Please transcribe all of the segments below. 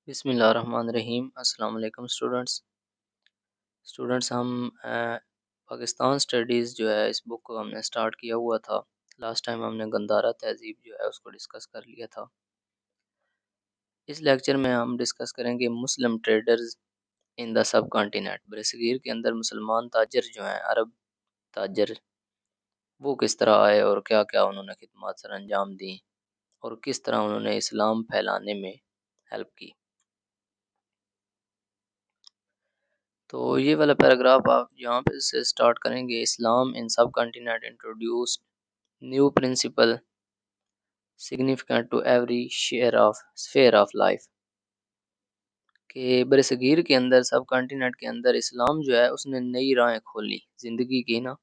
بسم اللہ الرحمن الرحیم۔ السلام علیکم اسٹوڈنٹس ہم پاکستان اسٹڈیز جو ہے اس بک کو ہم نے سٹارٹ کیا ہوا تھا۔ لاسٹ ٹائم ہم نے گندھارا تہذیب جو ہے اس کو ڈسکس کر لیا تھا۔ اس لیکچر میں ہم ڈسکس کریں گے مسلم ٹریڈرز ان دا سب کانٹیننٹ، برصغیر کے اندر مسلمان تاجر جو ہیں، عرب تاجر، وہ کس طرح آئے اور کیا کیا انہوں نے خدمات سر انجام دیں اور کس طرح انہوں نے اسلام پھیلانے میں ہیلپ کی۔ تو یہ والا پیراگراف آپ یہاں پہ سے سٹارٹ کریں گے۔ Islam in subcontinent introduced new principle significant to every sphere of life, کہ برصغیر کے اندر سب کانٹیننٹ کے اندر اسلام جو ہے اس نے نئی راہیں کھولی زندگی کی نا،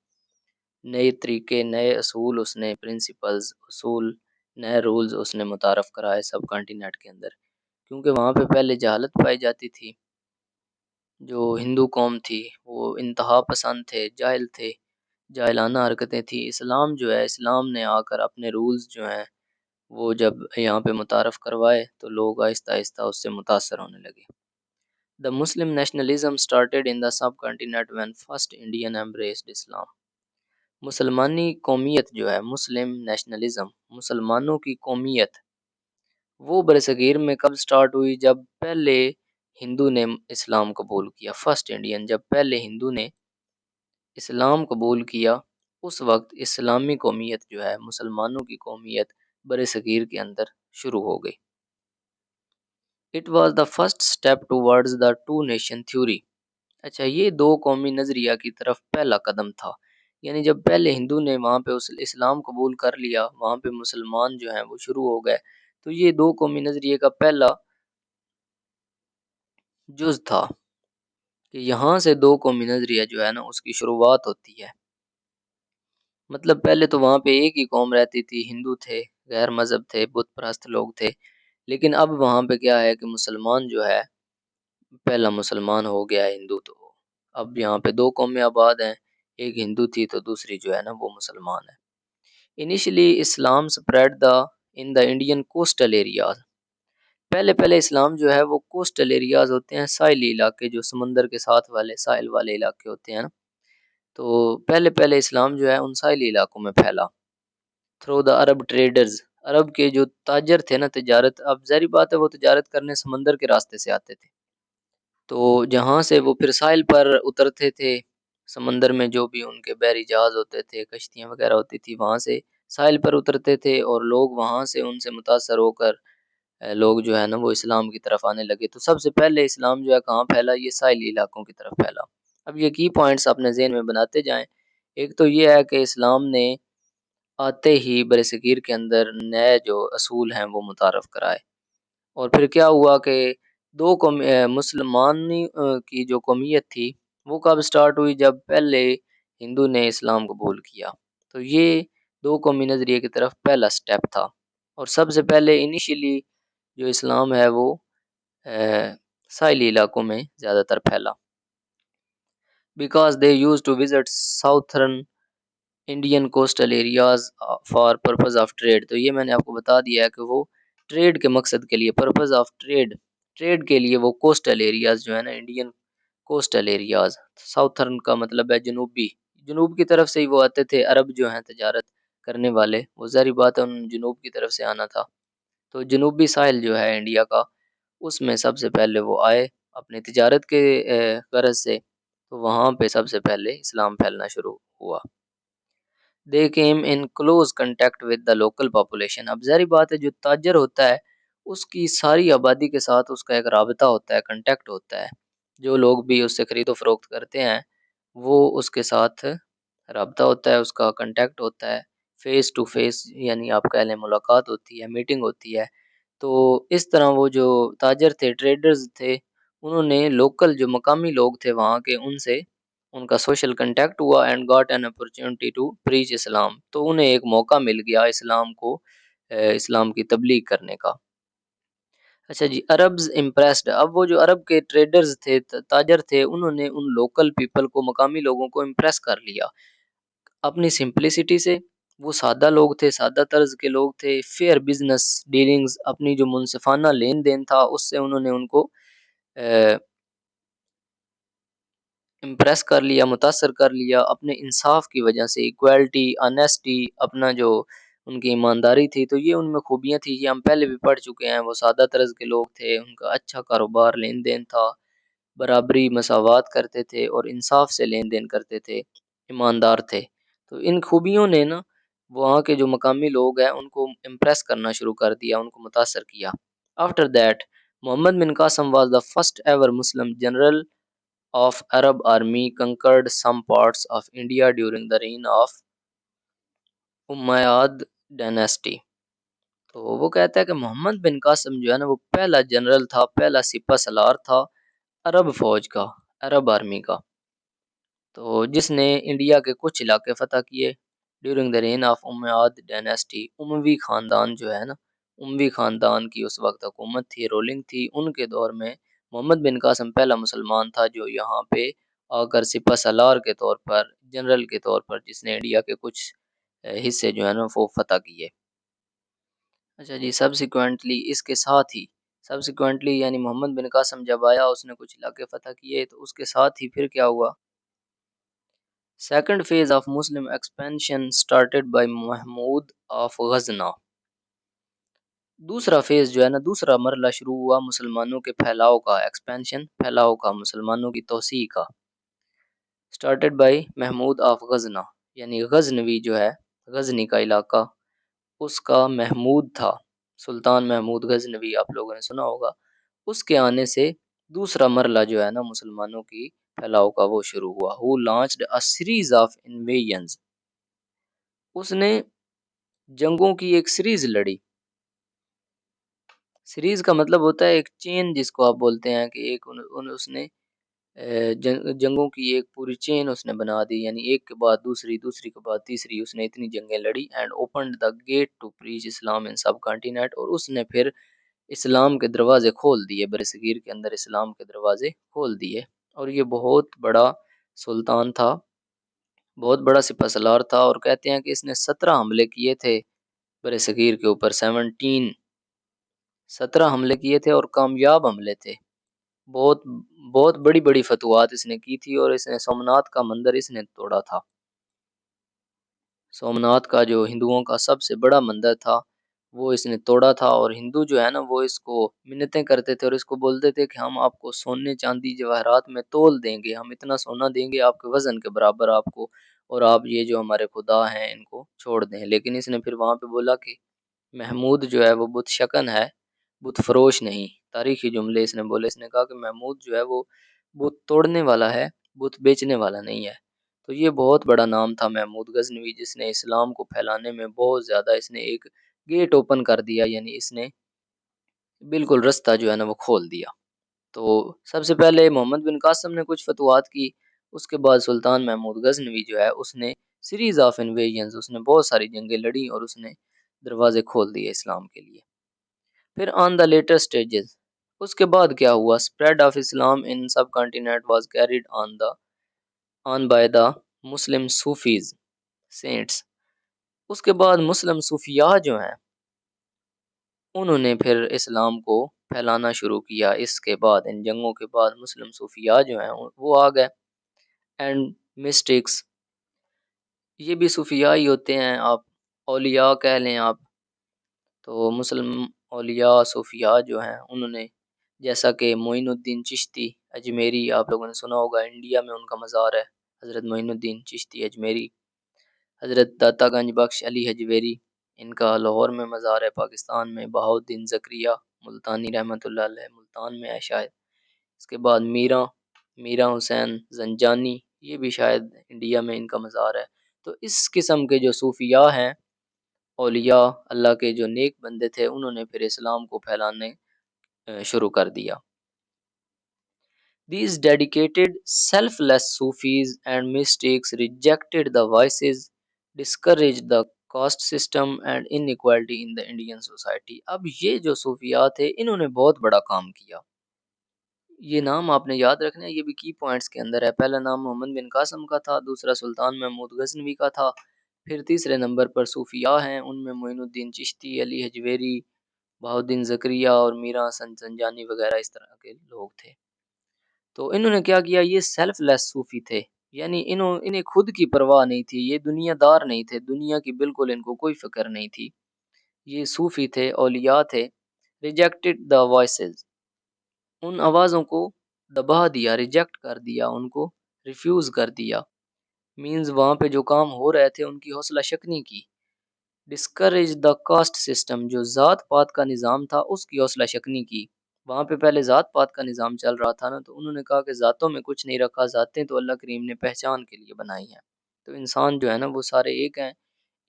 نئے طریقے، نئے اصول، اس نے پرنسپلز، اصول، نئے رولز اس نے متعارف کرائے سب کانٹیننٹ کے اندر، کیونکہ وہاں پہ پہلے جہالت پائی جاتی تھی۔ جو ہندو قوم تھی وہ انتہا پسند تھے، جاہل تھے، جاہلانہ حرکتیں تھیں۔ اسلام جو ہے، اسلام نے آ کر اپنے رولز جو ہیں وہ جب یہاں پہ متعارف کروائے تو لوگ آہستہ آہستہ اس سے متاثر ہونے لگے۔ The Muslim nationalism started in the subcontinent when first Indian embraced Islam۔ مسلمانی قومیت جو ہے، مسلم نیشنلزم، مسلمانوں کی قومیت، وہ برصغیر میں کب سٹارٹ ہوئی؟ جب پہلے ہندو نے اسلام قبول کیا، فرسٹ انڈین، جب پہلے ہندو نے اسلام قبول کیا اس وقت اسلامی قومیت جو ہے، مسلمانوں کی قومیت برصغیر کے اندر شروع ہو گئی۔ It was the first step towards the two nation theory۔ اچھا، یہ دو قومی نظریہ کی طرف پہلا قدم تھا، یعنی جب پہلے ہندو نے وہاں پہ اسلام قبول کر لیا، وہاں پہ مسلمان جو ہیں وہ شروع ہو گئے، تو یہ دو قومی نظریے کا پہلا جز تھا کہ یہاں سے دو قومی نظریہ جو ہے نا اس کی شروعات ہوتی ہے۔ مطلب پہلے تو وہاں پہ ایک ہی قوم رہتی تھی، ہندو تھے، غیر مذہب تھے، بت پرست لوگ تھے، لیکن اب وہاں پہ کیا ہے کہ مسلمان جو ہے، پہلا مسلمان ہو گیا ہے ہندو، تو اب یہاں پہ دو قومیں آباد ہیں، ایک ہندو تھی تو دوسری جو ہے نا وہ مسلمان ہے۔ Initially Islam spread in the Indian coastal areas۔ پہلے اسلام جو ہے وہ کوسٹل ایریاز ہوتے ہیں، ساحلی علاقے جو سمندر کے ساتھ والے ساحل والے علاقے ہوتے ہیں نا، تو پہلے اسلام جو ہے ان ساحلی علاقوں میں پھیلا۔ تھرو دا عرب ٹریڈرز، عرب کے جو تاجر تھے نا، تجارت، اب ظاہری بات ہے وہ تجارت کرنے سمندر کے راستے سے آتے تھے، تو جہاں سے وہ پھر ساحل پر اترتے تھے، سمندر میں جو بھی ان کے بحری جہاز ہوتے تھے، کشتیاں وغیرہ ہوتی تھی، وہاں سے ساحل پر اترتے تھے اور لوگ وہاں سے ان سے متاثر ہو کر لوگ جو ہے نا وہ اسلام کی طرف آنے لگے۔ تو سب سے پہلے اسلام جو ہے کہاں پھیلا؟ یہ ساحلی علاقوں کی طرف پھیلا۔ اب یہ کی پوائنٹس اپنے ذہن میں بناتے جائیں۔ ایک تو یہ ہے کہ اسلام نے آتے ہی برصغیر کے اندر نئے جو اصول ہیں وہ متعارف کرائے، اور پھر کیا ہوا کہ دو مسلمانی کی جو قومیت تھی وہ کب سٹارٹ ہوئی؟ جب پہلے ہندو نے اسلام قبول کیا، تو یہ دو قومی نظریے کی طرف پہلا سٹیپ تھا، اور سب سے پہلے انیشلی جو اسلام ہے وہ ساحلی علاقوں میں زیادہ تر پھیلا۔ Because they used to visit southern Indian coastal areas for purpose of trade. تو یہ میں نے آپ کو بتا دیا ہے کہ وہ ٹریڈ کے مقصد کے لیے، پرپز آف ٹریڈ کے لیے وہ کوسٹل ایریاز جو ہے نا، انڈین کوسٹل ایریاز، ساؤتھرن کا مطلب ہے جنوبی، جنوب کی طرف سے ہی وہ آتے تھے، عرب جو ہیں تجارت کرنے والے، وہ ظاہری بات ہے انہوں نے جنوب کی طرف سے آنا تھا، تو جنوبی ساحل جو ہے انڈیا کا، اس میں سب سے پہلے وہ آئے اپنی تجارت کے غرض سے، تو وہاں پہ سب سے پہلے اسلام پھیلنا شروع ہوا۔ They came in close contact with the local population۔ اب ظاہری بات ہے جو تاجر ہوتا ہے اس کی ساری آبادی کے ساتھ اس کا ایک رابطہ ہوتا ہے، کنٹیکٹ ہوتا ہے، جو لوگ بھی اس سے خرید و فروخت کرتے ہیں وہ اس کے ساتھ رابطہ ہوتا ہے، اس کا کنٹیکٹ ہوتا ہے، فیس ٹو فیس، یعنی آپ کہہ لیں ملاقات ہوتی ہے، میٹنگ ہوتی ہے۔ تو اس طرح وہ جو تاجر تھے، ٹریڈرز تھے، انہوں نے لوکل جو مقامی لوگ تھے وہاں کے، ان سے ان کا سوشل کنٹیکٹ ہوا، and got an opportunity to preach Islam. تو انہیں ایک موقع مل گیا اسلام کو، اسلام کی تبلیغ کرنے کا۔ اچھا جی، عربز امپریسڈ، اب وہ جو عرب کے ٹریڈرز تھے، تاجر تھے، انہوں نے ان لوکل پیپل کو، مقامی لوگوں کو امپریس کر لیا اپنی سمپلسٹی سے۔ وہ سادہ لوگ تھے، سادہ طرز کے لوگ تھے، فیئر بزنس ڈیلنگز، اپنی جو منصفانہ لین دین تھا اس سے انہوں نے ان کو امپریس کر لیا، متاثر کر لیا اپنے انصاف کی وجہ سے، ایکوالٹی، آنیسٹی، اپنا جو ان کی ایمانداری تھی، تو یہ ان میں خوبیاں تھی، یہ ہم پہلے بھی پڑھ چکے ہیں۔ وہ سادہ طرز کے لوگ تھے، ان کا اچھا کاروبار لین دین تھا، برابری مساوات کرتے تھے اور انصاف سے لین دین کرتے تھے، ایماندار تھے۔ تو ان خوبیوں نے نا وہاں کے جو مقامی لوگ ہیں ان کو امپریس کرنا شروع کر دیا، ان کو متاثر کیا۔ After that Muhammad bin Qasim was the first ever Muslim general of Arab army conquered some parts of India during the reign of Umayyad dynasty۔ تو وہ کہتا ہے کہ محمد بن قاسم جو ہے نا وہ پہلا جنرل تھا، پہلا سپہ سالار تھا عرب فوج کا، عرب آرمی کا، تو جس نے انڈیا کے کچھ علاقے فتح کیے during the reign of Umayyad dynasty. اموی خاندان جو ہے نا، اموی خاندان کی اس وقت حکومت تھی، رولنگ تھی، ان کے دور میں محمد بن قاسم پہلا مسلمان تھا جو یہاں پہ آ کر سپہ سالار کے طور پر، جنرل کے طور پر، جس نے انڈیا کے کچھ حصے جو ہے نا وہ فتح کیے۔ اچھا جی، سبسیکوینٹلی اس کے ساتھ ہی، سبسیکوینٹلی یعنی محمد بن قاسم جب آیا اس نے کچھ علاقے فتح کیے، تو اس کے ساتھ ہی پھر کیا ہوا؟ Second phase of Muslim expansion started by Mahmud of Ghazna. دوسرا فیز جو ہے نا، دوسرا مرحلہ شروع ہوا مسلمانوں کے پھیلاؤ کا، ایکسپینشن پھیلاؤ کا، مسلمانوں کی توسیع کا۔ سٹارٹڈ بائی محمود آف غزنہ، یعنی غزنوی جو ہے، غزنی کا علاقہ، اس کا محمود تھا، سلطان محمود غزنوی، آپ لوگوں نے سنا ہوگا۔ اس کے آنے سے دوسرا مرحلہ جو ہے نا مسلمانوں کی پھیلاؤ کا وہ شروع ہوا۔ who launched a series of invasions، اس نے جنگوں کی ایک سیریز لڑی۔ سیریز کا مطلب ہوتا ہے ایک چین، جس کو آپ بولتے ہیں کہ ایک اس نے جنگوں کی ایک پوری چین اس نے بنا دی، یعنی ایک کے بعد دوسری، دوسری کے بعد تیسری، اس نے اتنی جنگیں لڑی۔ And opened the gate to preach Islam in subcontinent, اور اس نے پھر اسلام کے دروازے کھول دیے، برصغیر کے اندر اسلام کے دروازے کھول دیے۔ اور یہ بہت بڑا سلطان تھا، بہت بڑا سپہ سالار تھا، اور کہتے ہیں کہ اس نے 17 حملے کیے تھے برصغیر کے اوپر، 17 حملے کیے تھے، اور کامیاب حملے تھے۔ بہت بہت بڑی بڑی فتوحات اس نے کی تھی، اور اس نے سومنات کا مندر اس نے توڑا تھا۔ سومنات کا جو ہندوؤں کا سب سے بڑا مندر تھا وہ اس نے توڑا تھا، اور ہندو جو ہے نا وہ اس کو منتیں کرتے تھے اور اس کو بولتے تھے کہ ہم آپ کو سونے چاندی جواہرات میں تول دیں گے، ہم اتنا سونا دیں گے آپ کے وزن کے برابر آپ کو، اور آپ یہ جو ہمارے خدا ہیں ان کو چھوڑ دیں۔ لیکن اس نے پھر وہاں پہ بولا کہ محمود جو ہے وہ بت شکن ہے، بت فروش نہیں۔ تاریخی جملے اس نے بولے، اس نے کہا کہ محمود جو ہے وہ بت توڑنے والا ہے، بت بیچنے والا نہیں ہے۔ تو یہ بہت بڑا نام تھا محمود غزنوی، جس نے اسلام کو پھیلانے میں بہت زیادہ، اس نے ایک گیٹ اوپن کر دیا، یعنی اس نے بالکل رستہ جو ہے نا وہ کھول دیا۔ تو سب سے پہلے محمد بن قاسم نے کچھ فتوحات کی، اس کے بعد سلطان محمود غزنوی جو ہے اس نے سیریز آف انویژنز، اس نے بہت ساری جنگیں لڑی اور اس نے دروازے کھول دیے اسلام کے لیے۔ پھر آن دا لیٹر سٹیجز، اس کے بعد کیا ہوا؟ spread of Islam in subcontinent was carried on by the Muslim Sufis saints۔ اس کے بعد مسلم صوفیاء جو ہیں انہوں نے پھر اسلام کو پھیلانا شروع کیا۔ اس کے بعد، ان جنگوں کے بعد، مسلم صوفیاء جو ہیں وہ آ گئے، اینڈ مسٹکس، یہ بھی صوفیاء ہی ہوتے ہیں، آپ اولیاء کہہ لیں آپ۔ تو مسلم اولیاء صوفیاء جو ہیں انہوں نے، جیسا کہ معین الدین چشتی اجمیری، آپ لوگوں نے سنا ہوگا، انڈیا میں ان کا مزار ہے، حضرت معین الدین چشتی اجمیری۔ حضرت داتا گنج بخش علی حجویری، ان کا لاہور میں مزار ہے پاکستان میں۔ بہاؤالدین زکریا ملتانی رحمۃ اللہ علیہ ملتان میں ہے شاید۔ اس کے بعد میرا حسین زنجانی، یہ بھی شاید انڈیا میں ان کا مزار ہے۔ تو اس قسم کے جو صوفیاء ہیں، اولیاء اللہ کے جو نیک بندے تھے، انہوں نے پھر اسلام کو پھیلانے شروع کر دیا۔ These dedicated, selfless Sufis and mystics rejected the vices, discouraged the caste system and inequality in the Indian society۔ اب یہ جو صوفیاء تھے انہوں نے بہت بڑا کام کیا۔ یہ نام آپ نے یاد رکھنا ہے، یہ بھی کی پوائنٹس کے اندر ہے۔ پہلا نام محمد بن قاسم کا تھا، دوسرا سلطان محمود غزنوی کا تھا، پھر تیسرے نمبر پر صوفیاء ہیں، ان میں معین الدین چشتی، علی حجویری، بہاؤالدین زکریا اور میرا حسن زنجانی وغیرہ اس طرح کے لوگ تھے۔ تو انہوں نے کیا کیا، یہ سیلف لیس صوفی تھے، یعنی انہیں خود کی پرواہ نہیں تھی، یہ دنیا دار نہیں تھے، دنیا کی بالکل ان کو کوئی فکر نہیں تھی، یہ صوفی تھے، اولیاء تھے۔ ریجیکٹڈ دا وائسز، ان آوازوں کو دبا دیا، ریجیکٹ کر دیا، ان کو ریفیوز کر دیا، مینز وہاں پہ جو کام ہو رہے تھے ان کی حوصلہ شکنی کی۔ ڈسکریج دا کاسٹ سسٹم، جو ذات پات کا نظام تھا اس کی حوصلہ شکنی کی۔ وہاں پہ پہلے ذات پات کا نظام چل رہا تھا نا، تو انہوں نے کہا کہ ذاتوں میں کچھ نہیں رکھا، ذاتیں تو اللہ کریم نے پہچان کے لیے بنائی ہیں، تو انسان جو ہے نا وہ سارے ایک ہیں۔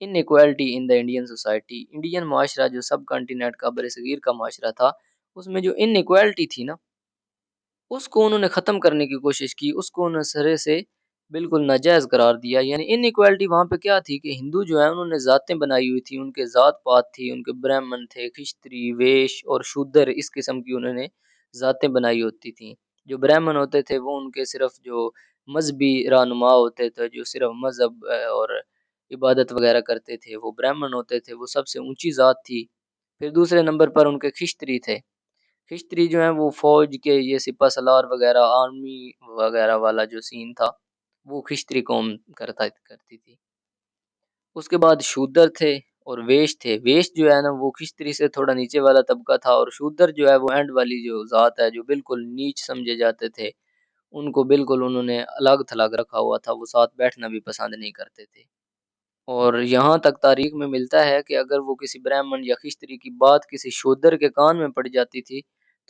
Inequality in the Indian society, Indian معاشرہ جو سب کانٹیننٹ کا بر صغیر کا معاشرہ تھا، اس میں جو ان ایکویلٹی تھی نا، اس کو انہوں نے ختم کرنے کی کوشش کی، اس کو انہوں نے سرے سے بالکل ناجائز قرار دیا۔ یعنی ان ایکویلٹی وہاں پہ کیا تھی کہ ہندو جو ہے انہوں نے ذاتیں بنائی ہوئی تھی، ان کے ذات پات تھی، ان کے برہمن تھے، کھشتری، ویش اور شودر، اس قسم کی انہوں نے ذاتیں بنائی ہوتی تھیں۔ جو برہمن ہوتے تھے وہ ان کے صرف جو مذہبی رہنما ہوتے تھے، جو صرف مذہب اور عبادت وغیرہ کرتے تھے، وہ برہمن ہوتے تھے، وہ سب سے اونچی ذات تھی۔ پھر دوسرے نمبر پر ان کے کھشتری تھے، کھشتری جو ہیں وہ فوج کے، یہ سپہ سالار وغیرہ، آرمی وغیرہ والا جو سین تھا وہ کھشتری قوم کرتی تھی۔ اس کے بعد شودر تھے اور ویش تھے۔ ویش جو ہے نا وہ کھشتری سے تھوڑا نیچے والا طبقہ تھا، اور شودر جو ہے وہ اینڈ والی جو ذات ہے، جو بالکل نیچ سمجھے جاتے تھے، ان کو بالکل انہوں نے الگ تھلگ رکھا ہوا تھا، وہ ساتھ بیٹھنا بھی پسند نہیں کرتے تھے۔ اور یہاں تک تاریخ میں ملتا ہے کہ اگر وہ کسی برہمن یا کھشتری کی بات کسی شودر کے کان میں پڑ جاتی تھی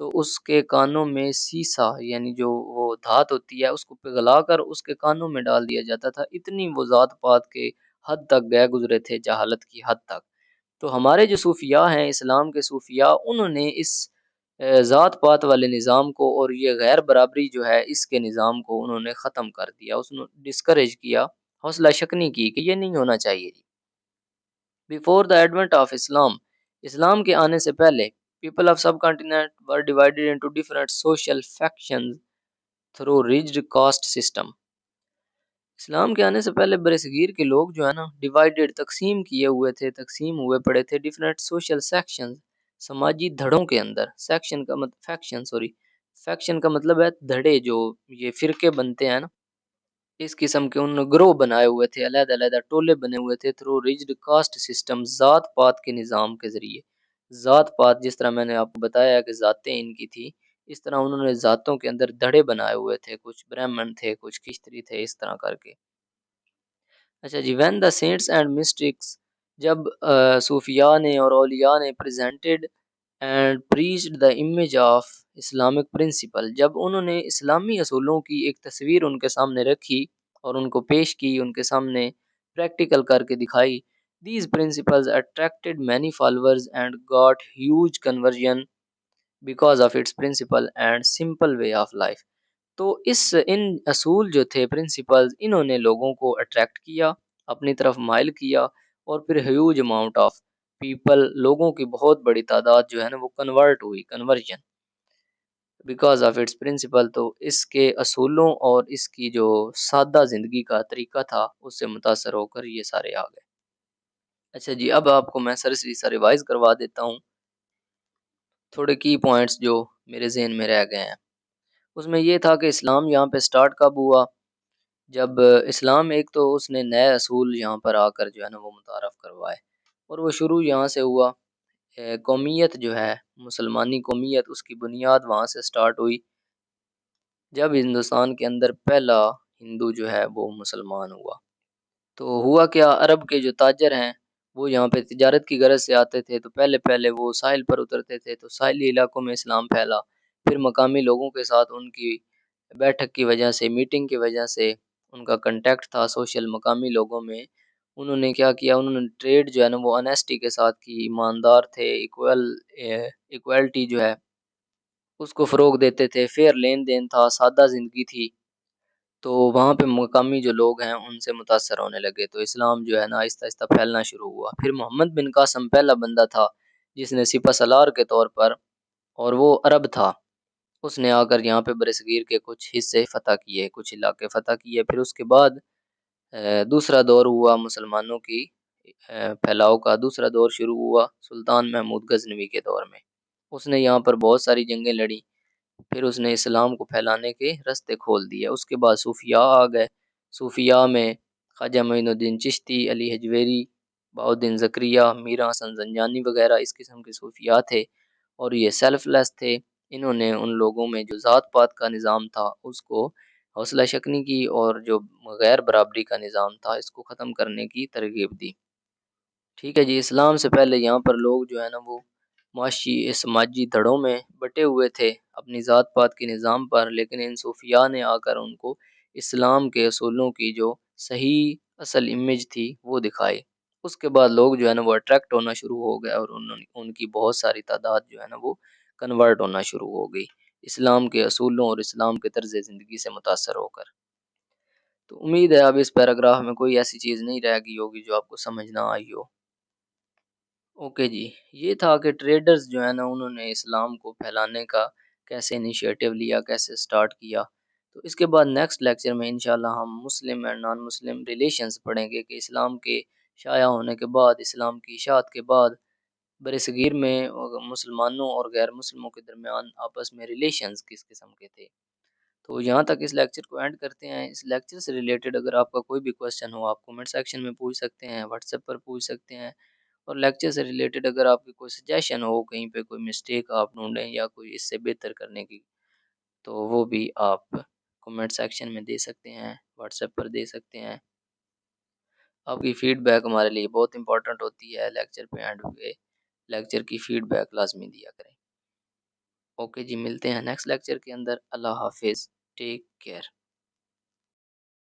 تو اس کے کانوں میں سیسا، یعنی جو وہ دھات ہوتی ہے، اس کو پگھلا کر اس کے کانوں میں ڈال دیا جاتا تھا۔ اتنی وہ ذات پات کے حد تک گئے گزرے تھے، جہالت کی حد تک۔ تو ہمارے جو صوفیاء ہیں، اسلام کے صوفیاء، انہوں نے اس ذات پات والے نظام کو اور یہ غیر برابری جو ہے اس کے نظام کو انہوں نے ختم کر دیا، اس نے ڈسکریج کیا، حوصلہ شکنی کی کہ یہ نہیں ہونا چاہیے جی۔ Before the advent of Islam, اسلام کے آنے سے پہلے، people of subcontinent were divided into different social factions through rigid caste system. اسلام کے آنے سے پہلے برصغیر کے لوگ جو ہے نا ڈیوائیڈڈ، تقسیم کیے ہوئے تھے، تقسیم ہوئے پڑے تھے ڈفرینٹ سوشل سیکشنز، سماجی دھڑوں کے اندر۔ سیکشن کا مطلب فیکشن کا مطلب ہے دھڑے، جو یہ فرقے بنتے ہیں نا، اس قسم کے انہوں نے گروہ بنائے ہوئے تھے، علیحدہ علیحدہ ٹولے بنے ہوئے تھے، تھرو ریجڈ کاسٹ سسٹم، ذات پات کے نظام کے ذریعے۔ ذات پات جس طرح میں نے آپ کو بتایا کہ ذاتیں ان کی تھی، اس طرح انہوں نے ذاتوں کے اندر دھڑے بنائے ہوئے تھے، کچھ برہمن تھے، کچھ کھشتری تھے، اس طرح کر کے۔ اچھا جی، when the saints and mystics, جب صوفیاء نے اور اولیاء نے presented and preached the image of Islamic principle, جب انہوں نے اسلامی اصولوں کی ایک تصویر ان کے سامنے رکھی اور ان کو پیش کی، ان کے سامنے پریکٹیکل کر کے دکھائی، these principles attracted many followers and got huge conversion because of its principle and simple way of life. تو ان اصول جو تھے، پرنسپلز، انہوں نے لوگوں کو اٹریکٹ کیا، اپنی طرف مائل کیا، اور پھر ہیوج اماؤنٹ آف پیپل، لوگوں کی بہت بڑی تعداد جو ہے نا وہ کنورٹ ہوئی، conversion because of its principle. تو اس کے اصولوں اور اس کی جو سادہ زندگی کا طریقہ تھا اس سے متاثر ہو کر یہ سارے آ گئے۔ اچھا جی، اب آپ کو میں سرسری سا ریوائز کروا دیتا ہوں تھوڑے کی پوائنٹس جو میرے ذہن میں رہ گئے ہیں۔ اس میں یہ تھا کہ اسلام یہاں پہ سٹارٹ کب ہوا، جب اسلام ایک تو اس نے نئے اصول یہاں پر آ کر جو ہے نا وہ متعارف کروائے، اور وہ شروع یہاں سے ہوا۔ قومیت جو ہے، مسلمانی قومیت، اس کی بنیاد وہاں سے سٹارٹ ہوئی جب ہندوستان کے اندر پہلا ہندو جو ہے وہ مسلمان ہوا۔ تو ہوا کیا، عرب کے جو تاجر ہیں وہ یہاں پہ تجارت کی غرض سے آتے تھے، تو پہلے وہ ساحل پر اترتے تھے، تو ساحلی علاقوں میں اسلام پھیلا، پھر مقامی لوگوں کے ساتھ ان کی بیٹھک کی وجہ سے، میٹنگ کی وجہ سے، ان کا کنٹیکٹ تھا سوشل مقامی لوگوں میں، انہوں نے کیا کیا، انہوں نے ٹریڈ جو ہے نا وہ انیسٹی کے ساتھ کی، ایماندار تھے، ایکویلٹی جو ہے اس کو فروغ دیتے تھے، فیئر لین دین تھا، سادہ زندگی تھی۔ تو وہاں پہ مقامی جو لوگ ہیں ان سے متاثر ہونے لگے، تو اسلام جو ہے نا آہستہ آہستہ پھیلنا شروع ہوا۔ پھر محمد بن قاسم پہلا بندہ تھا جس نے سپہ سالار کے طور پر، اور وہ عرب تھا، اس نے آ کر یہاں پہ برصغیر کے کچھ حصے فتح کیے، کچھ علاقے فتح کیے۔ پھر اس کے بعد دوسرا دور ہوا مسلمانوں کی پھیلاؤ کا، دوسرا دور شروع ہوا سلطان محمود غزنوی کے دور میں۔ اس نے یہاں پر بہت ساری جنگیں لڑی، پھر اس نے اسلام کو پھیلانے کے راستے کھول دیے۔ اس کے بعد صوفیاء آ گئے، صوفیاء میں خواجہ معین الدین چشتی، علی حجویری، بہاؤالدین زکریا، میرا حسن زنجانی وغیرہ اس قسم کے صوفیاء تھے، اور یہ سیلف لیس تھے۔ انہوں نے ان لوگوں میں جو ذات پات کا نظام تھا اس کو حوصلہ شکنی کی، اور جو غیر برابری کا نظام تھا اس کو ختم کرنے کی ترغیب دی۔ ٹھیک ہے جی، اسلام سے پہلے یہاں پر لوگ جو ہے نا وہ معاشی سماجی دھڑوں میں بٹے ہوئے تھے اپنی ذات پات کے نظام پر، لیکن ان صوفیاء نے آ کر ان کو اسلام کے اصولوں کی جو صحیح اصل امیج تھی وہ دکھائی۔ اس کے بعد لوگ جو ہے نا وہ اٹریکٹ ہونا شروع ہو گئے، اور ان کی بہت ساری تعداد جو ہے نا وہ کنورٹ ہونا شروع ہو گئی اسلام کے اصولوں اور اسلام کے طرز زندگی سے متاثر ہو کر۔ تو امید ہے اب اس پیراگراف میں کوئی ایسی چیز نہیں رہ گئی ہوگی جو آپ کو سمجھ نہ آئی ہو۔ اوکے جی، یہ تھا کہ ٹریڈرز جو ہے نا انہوں نے اسلام کو پھیلانے کا کیسے انیشیٹو لیا، کیسے سٹارٹ کیا۔ تو اس کے بعد نیکسٹ لیکچر میں انشاءاللہ ہم مسلم اور نان مسلم ریلیشنز پڑھیں گے، کہ اسلام کے شائع ہونے کے بعد، اسلام کی اشاعت کے بعد برصغیر میں مسلمانوں اور غیر مسلموں کے درمیان آپس میں ریلیشنز کس قسم کے تھے۔ تو یہاں تک اس لیکچر کو اینڈ کرتے ہیں۔ اس لیکچر سے ریلیٹڈ اگر آپ کا کوئی بھی کویشچن ہو آپ کومنٹ سیکشن میں پوچھ سکتے ہیں، واٹس ایپ پر پوچھ سکتے ہیں، اور لیکچر سے ریلیٹڈ اگر آپ کی کوئی سجیشن ہو، کہیں پہ کوئی مسٹیک آپ ڈھونڈیں یا کوئی اس سے بہتر کرنے کی، تو وہ بھی آپ کومنٹ سیکشن میں دے سکتے ہیں، واٹس ایپ پر دے سکتے ہیں۔ آپ کی فیڈ بیک ہمارے لیے بہت امپورٹنٹ ہوتی ہے، لیکچر پہ اینڈ ہوئے لیکچر کی فیڈ بیک لازمی دیا کریں۔ اوکے جی، ملتے ہیں نیکسٹ لیکچر کے اندر۔ اللہ حافظ، ٹیک کیئر۔